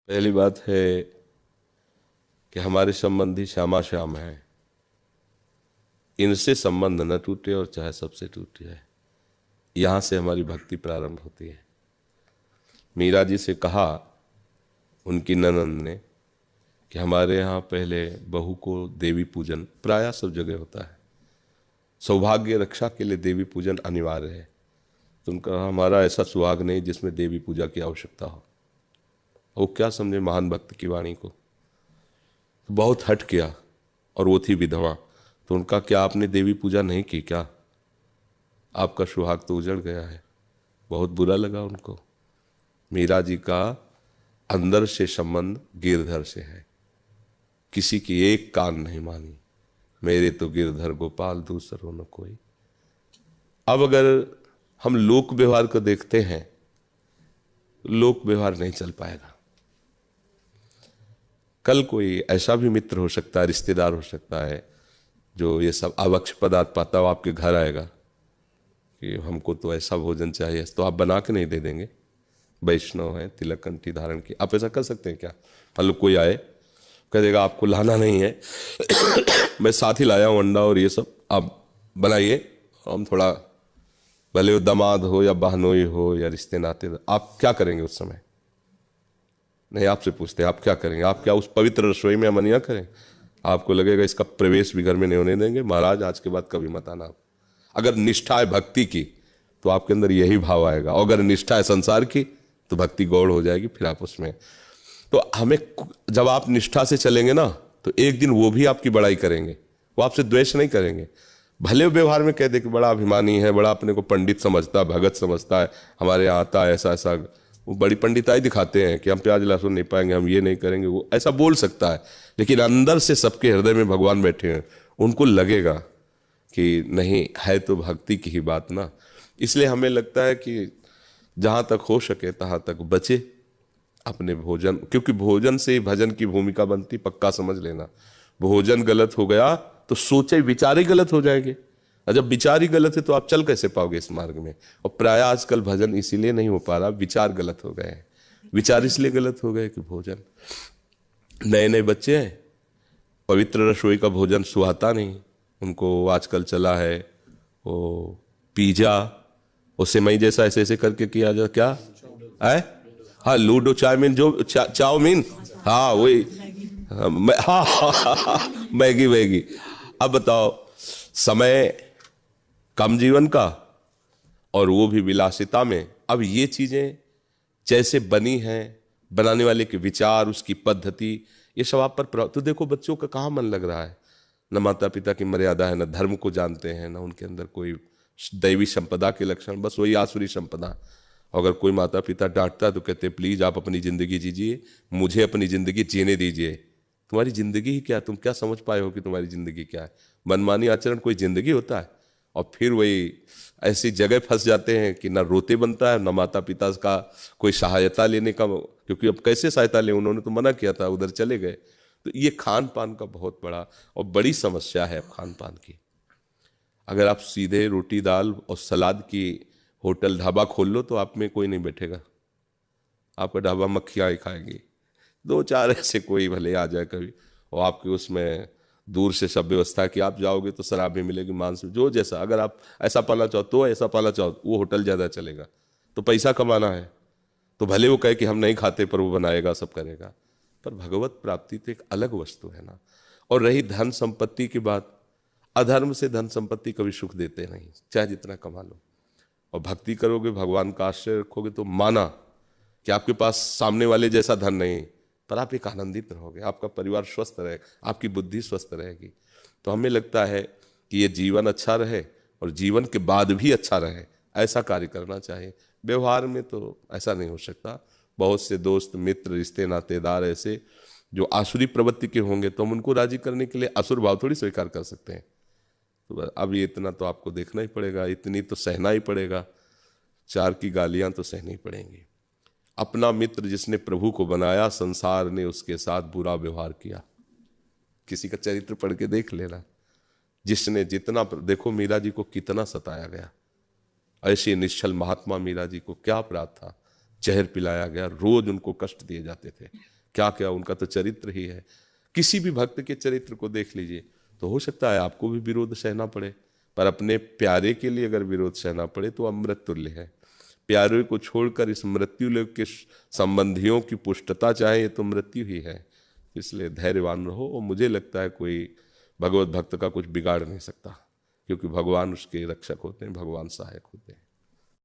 पहली बात है कि हमारे संबंधी श्यामा श्याम हैं, इनसे संबंध न टूटे और चाहे सबसे टूट जाए। यहाँ से हमारी भक्ति प्रारंभ होती है। मीरा जी से कहा उनकी ननंद ने कि हमारे यहाँ पहले बहू को देवी पूजन प्रायः सब जगह होता है, सौभाग्य रक्षा के लिए देवी पूजन अनिवार्य है। तो उनका हमारा ऐसा सुहाग नहीं जिसमें देवी पूजा की आवश्यकता हो। वो क्या समझे महान भक्त की वाणी को, तो बहुत हट किया। और वो थी विधवा, तो उनका क्या आपने देवी पूजा नहीं की क्या? आपका सुहाग तो उजड़ गया है। बहुत बुरा लगा उनको। मीरा जी का अंदर से संबंध गिरधर से है, किसी की एक कान नहीं मानी। मेरे तो गिरधर गोपाल दूसरों न कोई। अब अगर हम लोक व्यवहार को देखते हैं, लोक व्यवहार नहीं चल पाएगा। कल कोई ऐसा भी मित्र हो सकता है, रिश्तेदार हो सकता है, जो ये सब आवश्य पदार्थ पाता हो आपके घर आएगा कि हमको तो ऐसा भोजन चाहिए, तो आप बना के नहीं दे देंगे? वैष्णव है, तिलक कंठी धारण की, आप ऐसा कर सकते हैं क्या? मान लो कोई आए, कह देगा आपको लाना नहीं है मैं साथ ही लाया हूँ अंडा और ये सब, आप बनाइए, हम थोड़ा, भले वो दामाद हो या बहनोई हो या रिश्ते नाते, आप क्या करेंगे उस समय? नहीं, आपसे पूछते हैं आप क्या करेंगे? आप क्या उस पवित्र रसोई में अमनिया करें? आपको लगेगा इसका प्रवेश भी घर में नहीं होने देंगे, महाराज आज के बाद कभी मत आना आप। अगर निष्ठा है भक्ति की तो आपके अंदर यही भाव आएगा, और अगर निष्ठा है संसार की तो भक्ति गौड़ हो जाएगी। फिर आप उसमें, तो हमें, जब आप निष्ठा से चलेंगे ना, तो एक दिन वो भी आपकी बड़ाई करेंगे, वो आपसे द्वेष नहीं करेंगे। भले व्यवहार में कह दे कि बड़ा अभिमानी है, बड़ा अपने को पंडित समझता है, भगत समझता है, हमारे यहाँ आता है ऐसा ऐसा, वो बड़ी पंडिताई दिखाते हैं कि हम प्याज लहसुन नहीं पाएंगे, हम ये नहीं करेंगे, वो ऐसा बोल सकता है। लेकिन अंदर से सबके हृदय में भगवान बैठे हैं, उनको लगेगा कि नहीं है तो भक्ति की ही बात ना। इसलिए हमें लगता है कि जहाँ तक हो सके तहाँ तक बचे अपने भोजन, क्योंकि भोजन से ही भजन की भूमिका बनती, पक्का समझ लेना। भोजन गलत हो गया तो सोचे विचार ही गलत हो जाएंगे, और जब विचार ही गलत है तो आप चल कैसे पाओगे इस मार्ग में? और प्राय आजकल भजन इसीलिए नहीं हो पा रहा, विचार गलत हो गए हैं। विचार इसलिए गलत हो गए कि भोजन, नए नए बच्चे हैं, पवित्र रसोई का भोजन सुहाता नहीं उनको। आजकल चला है वो पिज्जा, वो सेमई जैसा ऐसे ऐसे करके किया जा, क्या है? हाँ, लूडो चाउमीन, जो चाउमीन, हाँ वही, हाँ मैगी मैगी। अब बताओ, समय कम जीवन का और वो भी विलासिता में। अब ये चीजें जैसे बनी हैं, बनाने वाले के विचार, उसकी पद्धति, ये सब आप पर, तो देखो बच्चों का कहाँ मन लग रहा है? न माता पिता की मर्यादा है, न धर्म को जानते हैं, न उनके अंदर कोई दैवी संपदा के लक्षण, बस वही आसुरी संपदा। अगर कोई माता पिता डांटता तो कहते प्लीज आप अपनी जिंदगी जीजिए, मुझे अपनी जिंदगी जीने दीजिए। तुम्हारी जिंदगी ही क्या? तुम क्या समझ पाए हो कि तुम्हारी जिंदगी क्या है? मनमानी आचरण कोई जिंदगी होता है? और फिर वही ऐसी जगह फंस जाते हैं कि ना रोते बनता है, ना माता पिता का कोई सहायता लेने का, क्योंकि अब कैसे सहायता लें, उन्होंने तो मना किया था, उधर चले गए। तो ये खान पान का बहुत बड़ा और बड़ी समस्या है खान पान की। अगर आप सीधे रोटी दाल और सलाद की होटल ढाबा खोल लो तो आप में कोई नहीं बैठेगा, आपका ढाबा मक्खियाँ ही खाएंगी। दो चार ऐसे कोई भले आ जाए कभी, और आपके उसमें दूर से सब व्यवस्था है कि आप जाओगे तो शराब भी मिलेगी, मांस, जो जैसा, अगर आप ऐसा पाना चाहो तो ऐसा पाना चाहो, वो होटल ज़्यादा चलेगा। तो पैसा कमाना है तो भले वो कहे कि हम नहीं खाते, पर वो बनाएगा, सब करेगा। पर भगवत प्राप्ति तो एक अलग वस्तु है ना। और रही धन संपत्ति की बात, अधर्म से धन संपत्ति कभी सुख देते नहीं, चाहे जितना कमा लो। और भक्ति करोगे, भगवान का आश्रय रखोगे, तो माना कि आपके पास सामने वाले जैसा धन नहीं, पर आप एक आनंदित रहोगे, आपका परिवार स्वस्थ रहेगा, आपकी बुद्धि स्वस्थ रहेगी। तो हमें लगता है कि ये जीवन अच्छा रहे और जीवन के बाद भी अच्छा रहे, ऐसा कार्य करना चाहिए। व्यवहार में तो ऐसा नहीं हो सकता। बहुत से दोस्त मित्र रिश्ते नातेदार ऐसे जो आसुरी प्रवृत्ति के होंगे, तो हम उनको राजी करने के लिए असुर भाव थोड़ी स्वीकार कर सकते हैं। तो अब ये इतना तो आपको देखना ही पड़ेगा, इतनी तो सहना ही पड़ेगा, चार की गालियां तो सहनी पड़ेंगी। अपना मित्र जिसने प्रभु को बनाया, संसार ने उसके साथ बुरा व्यवहार किया। किसी का चरित्र पढ़ के देख लेना, जिसने जितना, देखो मीरा जी को कितना सताया गया। ऐसे निश्चल महात्मा मीरा जी को क्या अपराध था? जहर पिलाया गया, रोज उनको कष्ट दिए जाते थे। क्या क्या उनका तो चरित्र ही है। किसी भी भक्त के चरित्र को देख लीजिए, तो हो सकता है आपको भी विरोध सहना पड़े, पर अपने प्यारे के लिए अगर विरोध सहना पड़े तो अमृत तुल्य है। प्यारे को छोड़कर इस मृत्यु लोक के संबंधियों की पुष्टता चाहे, ये तो मृत्यु ही है। इसलिए धैर्यवान रहो, और मुझे लगता है कोई भगवत भक्त का कुछ बिगाड़ नहीं सकता, क्योंकि भगवान उसके रक्षक होते हैं, भगवान सहायक होते हैं।